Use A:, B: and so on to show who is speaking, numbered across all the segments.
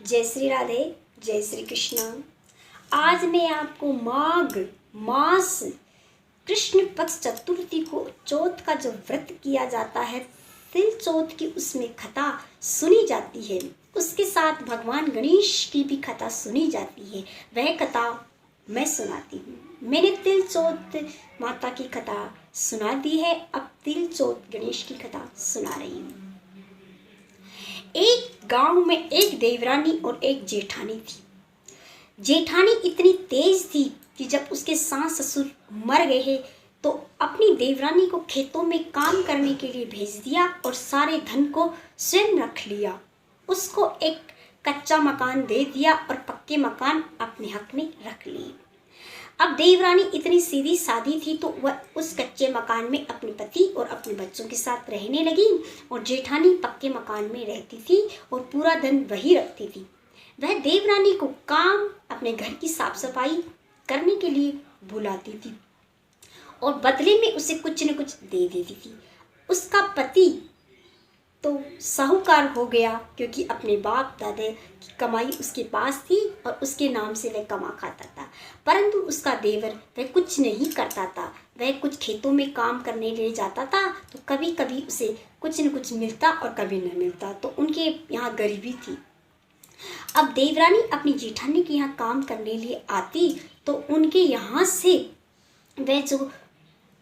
A: जय श्री राधे, जय श्री कृष्णा। आज मैं आपको माघ मास कृष्ण पक्ष चतुर्थी को चौथ का जो व्रत किया जाता है, तिल चौथ की उसमें कथा सुनी जाती है, उसके साथ भगवान गणेश की भी कथा सुनी जाती है, वह कथा मैं सुनाती हूँ। मैंने तिल चौथ माता की कथा सुना दी है, अब तिल चौथ गणेश की कथा सुना रही हूँ। एक गांव में एक देवरानी और एक जेठानी थी। जेठानी इतनी तेज थी कि जब उसके सास ससुर मर गए तो अपनी देवरानी को खेतों में काम करने के लिए भेज दिया और सारे धन को स्वयं रख लिया। उसको एक कच्चा मकान दे दिया और पक्के मकान अपने हक में रख लिए। अब देवरानी इतनी सीधी सादी थी तो वह उस कच्चे मकान में अपने पति और अपने बच्चों के साथ रहने लगी और जेठानी पक्के मकान में रहती थी और पूरा धन वही रखती थी। वह देवरानी को काम, अपने घर की साफ सफाई करने के लिए बुलाती थी और बदले में उसे कुछ न कुछ दे देती थी। उसका पति तो साहूकार हो गया क्योंकि अपने बाप दादा की कमाई उसके पास थी और उसके नाम से वह कमा खाता था, परंतु उसका देवर वह कुछ नहीं करता था। वह कुछ खेतों में काम करने ले जाता था तो कभी कभी उसे कुछ न कुछ मिलता और कभी न मिलता, तो उनके यहाँ गरीबी थी। अब देवरानी अपनी जेठानी के यहाँ काम करने लिए आती तो उनके यहाँ से वह जो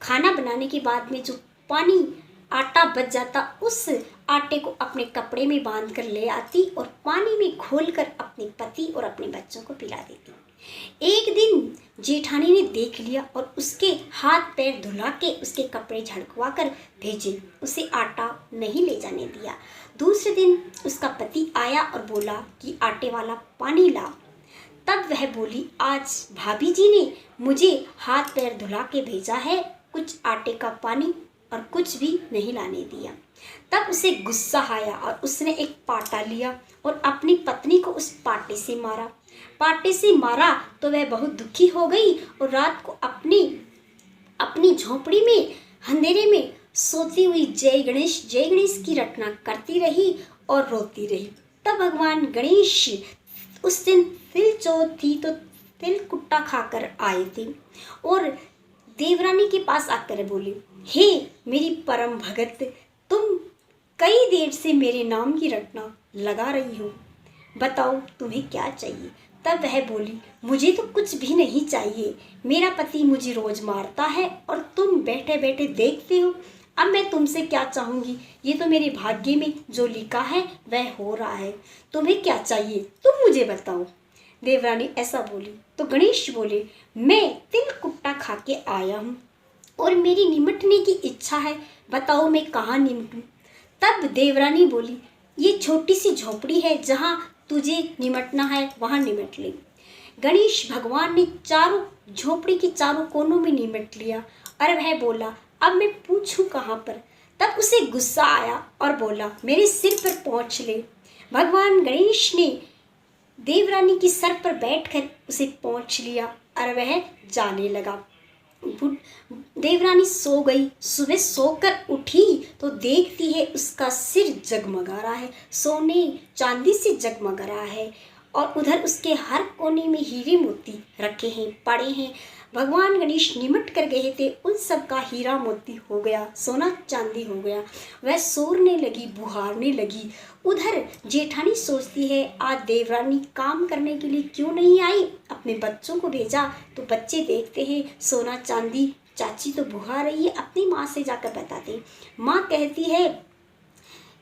A: खाना बनाने के बाद में जो पानी आटा बच जाता, उस आटे को अपने कपड़े में बांध कर ले आती और पानी में घोलकर अपने पति और अपने बच्चों को पिला देती। एक दिन जेठानी ने देख लिया और उसके हाथ पैर धुला के उसके कपड़े झड़कवा कर भेजे, उसे आटा नहीं ले जाने दिया। दूसरे दिन उसका पति आया और बोला कि आटे वाला पानी ला। तब वह बोली, आज भाभी जी ने मुझे हाथ पैर धुला के भेजा है, कुछ आटे का पानी और कुछ भी नहीं लाने दिया। तब उसे गुस्सा आया और उसने एक पाटा लिया और अपनी पत्नी को उस पाटे से मारा। पाटे से मारा तो वह बहुत दुखी हो गई और रात को अपनी झोपड़ी में अंधेरे में सोती हुई जय गणेश की रटना करती रही और रोती रही। तब भगवान गणेश उस दिन तिल चौथ थी तो तिल कुट्टा खाकर आए थे और देवरानी के पास आकर बोले, हे मेरी परम भगत, तुम कई देर से मेरे नाम की रटना लगा रही हो, बताओ तुम्हें क्या चाहिए। तब वह बोली, मुझे तो कुछ भी नहीं चाहिए, मेरा पति मुझे रोज मारता है और तुम बैठे बैठे देखते हो, अब मैं तुमसे क्या चाहूँगी, ये तो मेरे भाग्य में जो लिखा है वह हो रहा है, तुम्हें क्या चाहिए तुम मुझे बताओ। देवरानी ऐसा बोली तो गणेश बोले, मैं तिल कुट्टा खा के आया हूँ और मेरी निमटने की इच्छा है, बताओ मैं कहाँ निमटूं। तब देवरानी बोली, ये छोटी सी झोपड़ी है, जहाँ तुझे निमटना है वहाँ निमट ले। गणेश भगवान ने चारों झोपड़ी के चारों कोनों में निमट लिया और वह बोला, अब मैं पूछूं कहाँ पर। तब उसे गुस्सा आया और बोला, मेरे सिर पर पहुँच ले। भगवान गणेश ने देवरानी की सर पर बैठकर उसे पहुँच लिया और वह जाने लगा। देवरानी सो गई। सुबह सोकर उठी तो देखती है उसका सिर जगमगा रहा है, सोने चांदी से जगमगा रहा है और उधर उसके हर कोने में हीरे मोती रखे हैं, पड़े हैं। भगवान गणेश निमट कर गए थे, उन सब का हीरा मोती हो गया, सोना चांदी हो गया। वह सोरने लगी, बुहारने लगी। उधर जेठानी सोचती है, आज देवरानी काम करने के लिए क्यों नहीं आई, अपने बच्चों को भेजा तो बच्चे देखते हैं सोना चांदी, चाची तो बुहा रही है, अपनी माँ से जाकर बताते। माँ कहती है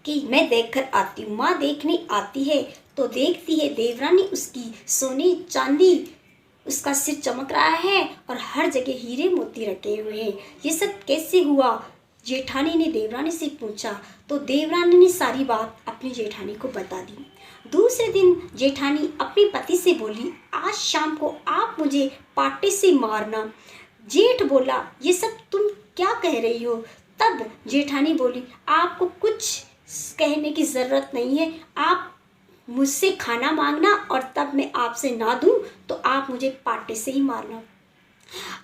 A: कि मैं देखकर आती हूँ। माँ देखने आती है तो देखती है देवरानी उसकी सोने चांदी, उसका सिर चमक रहा है और हर जगह हीरे मोती रखे हुए हैं। ये सब कैसे हुआ, जेठानी ने देवरानी से पूछा तो देवरानी ने सारी बात अपनी जेठानी को बता दी। दूसरे दिन जेठानी अपने पति से बोली, आज शाम को आप मुझे पाटे से मारना। जेठ बोला, ये सब तुम क्या कह रही हो। तब जेठानी बोली, आपको कुछ कहने की ज़रूरत नहीं है, आप मुझसे खाना मांगना और तब मैं आपसे ना दूं तो आप मुझे पाटे से ही मारना।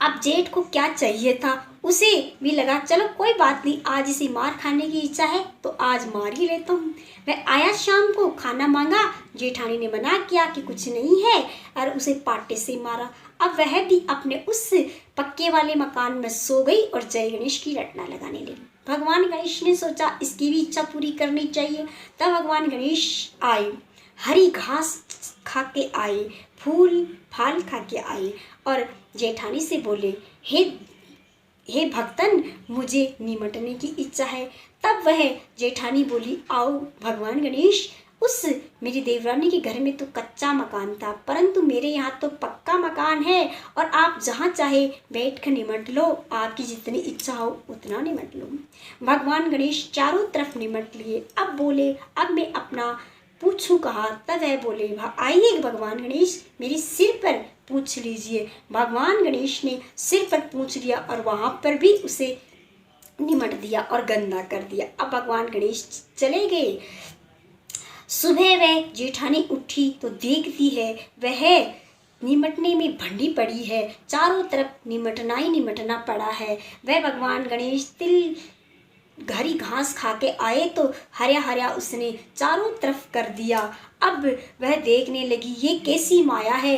A: अब जेठ को क्या चाहिए था, उसे भी लगा चलो कोई बात नहीं, आज इसे मार खाने की इच्छा है तो आज मार ही लेता हूँ। वह आया, शाम को खाना मांगा, जेठानी ने मना किया कि कुछ नहीं है और उसे पाटे से मारा। अब वह भी अपने उस पक्के वाले मकान में सो गई और जय गणेश की रटना लगाने लगी। भगवान गणेश ने सोचा इसकी भी इच्छा पूरी करनी चाहिए। तब भगवान गणेश आए, हरी घास खा के आए, फूल फाल खा के आए और जेठानी से बोले, हे हे भक्तन, मुझे निमटने की इच्छा है। तब वह जेठानी बोली, आओ भगवान गणेश, उस मेरी देवरानी के घर में तो कच्चा मकान था, परंतु मेरे यहाँ तो पक्का मकान है और आप जहाँ चाहे बैठ कर निमट लो, आपकी जितनी इच्छा हो उतना निमट लो। भगवान गणेश चारों तरफ निमट लिए। अब बोले, अब मैं अपना पूछूं कहा। तब वह बोले, आइए भगवान गणेश, मेरे सिर पर पूछ लीजिए। भगवान गणेश ने सिर पर पूछ लिया और वहां पर भी उसे निमट दिया और गंदा कर दिया। अब भगवान गणेश चले गए। सुबह वह जेठानी उठी तो देखती है वह निमटने में भंडी पड़ी है, चारों तरफ निमटना ही निमटना पड़ा है। वह भगवान गणेश तिल हरी घास खा के आए तो हरा हरा उसने चारों तरफ कर दिया। अब वह देखने लगी, ये कैसी माया है,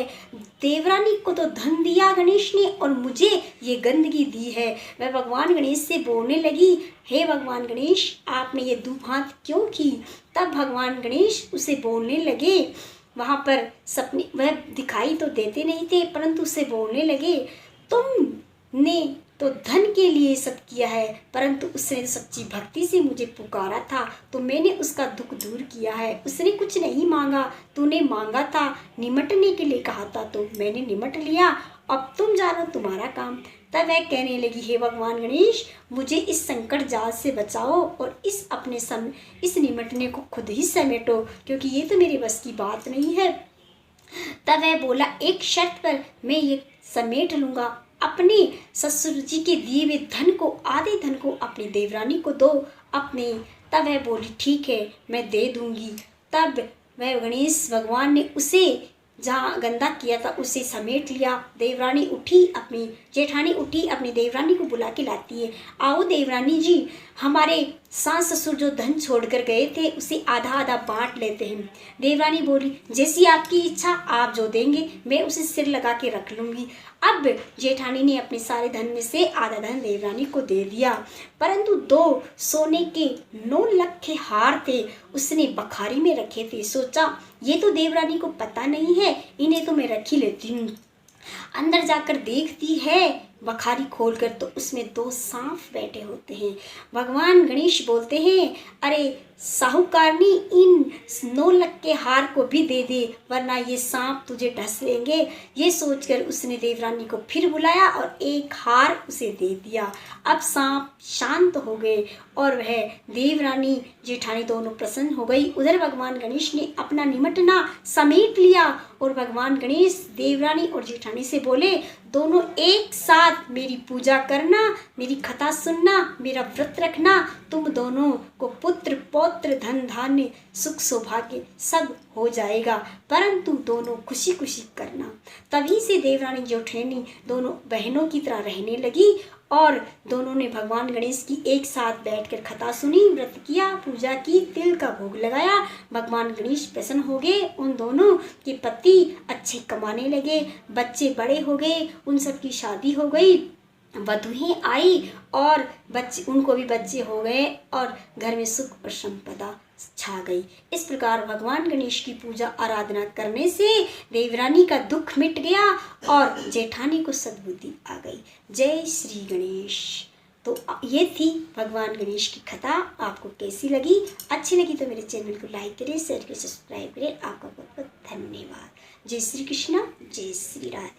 A: देवरानी को तो धन दिया गणेश ने और मुझे ये गंदगी दी है। वह भगवान गणेश से बोलने लगी, हे भगवान गणेश, आपने ये दुहात क्यों की। तब भगवान गणेश उसे बोलने लगे, वहाँ पर सपने वह दिखाई तो देते नहीं थे, परंतु उसे बोलने लगे, तुमने तो धन के लिए सब किया है, परंतु उसने सच्ची भक्ति से मुझे पुकारा था तो मैंने उसका दुख दूर किया है। उसने कुछ नहीं मांगा, तूने मांगा था, निमटने के लिए कहा था तो मैंने निमट लिया, अब तुम जानो तुम्हारा काम। तब वह कहने लगी, हे भगवान गणेश, मुझे इस संकट जाल से बचाओ और इस निमटने को खुद ही समेटो, क्योंकि ये तो मेरे बस की बात नहीं है। तब वह बोला, एक शर्त पर मैं ये समेट लूँगा, अपने ससुर जी के दिए हुए धन को, आधे धन को अपनी देवरानी को दो अपने। तब वह बोली, ठीक है, मैं दे दूंगी। तब वह गणेश भगवान ने उसे जहाँ गंदा किया था उसे समेट लिया। देवरानी उठी, अपनी जेठानी उठी, अपनी देवरानी को बुला के लाती है, आओ देवरानी जी, हमारे सास ससुर जो धन छोड़कर गए थे उसे आधा आधा बांट लेते हैं। देवरानी बोली, जैसी आपकी इच्छा, आप जो देंगे मैं उसे सिर लगा के रख लूँगी। अब जेठानी ने अपने सारे धन में से आधा धन देवरानी को दे दिया, परंतु 2 सोने के 9 लाख के हार थे, उसने बखारी में रखे थे। सोचा ये तो देवरानी को पता नहीं है, इन्हें तो मैं रख ही लेती हूँ। अंदर जाकर देखती है बखारी खोलकर तो उसमें 2 सांप बैठे होते हैं। भगवान गणेश बोलते हैं, अरे साहूकारनी, इन 9 लाख के हार को भी दे दे, वरना ये सांप तुझे डस लेंगे। ये सोचकर उसने देवरानी को फिर बुलाया और एक हार उसे दे दिया। अब सांप शांत हो गए और वह देवरानी जेठानी दोनों प्रसन्न हो गई। उधर भगवान गणेश ने अपना निमटना समेट लिया और भगवान गणेश देवरानी और जेठानी से बोले, दोनों एक साथ मेरी पूजा करना, मेरी कथा सुनना, मेरा व्रत रखना, तुम दोनों को पुत्र पौत्र धन धान्य सुख सौभाग्य सब हो जाएगा, परंतु दोनों खुशी खुशी करना। तभी से देवरानी जेठानी दोनों बहनों की तरह रहने लगी और दोनों ने भगवान गणेश की एक साथ बैठकर कथा सुनी, व्रत किया, पूजा की, तिल का भोग लगाया। भगवान गणेश प्रसन्न हो गए, उन दोनों के पति अच्छे कमाने लगे, बच्चे बड़े हो गए, उन सब की शादी हो गई, वधुएं आई और बच्चे, उनको भी बच्चे हो गए और घर में सुख और संपदा छा गई। इस प्रकार भगवान गणेश की पूजा आराधना करने से देवरानी का दुख मिट गया और जेठानी को सद्बुद्धि आ गई। जय श्री गणेश। तो ये थी भगवान गणेश की कथा। आपको कैसी लगी? अच्छी लगी तो मेरे चैनल को लाइक करें, शेयर करें, सब्सक्राइब करें। आपका बहुत बहुत धन्यवाद। जय श्री कृष्ण, जय श्री राधे।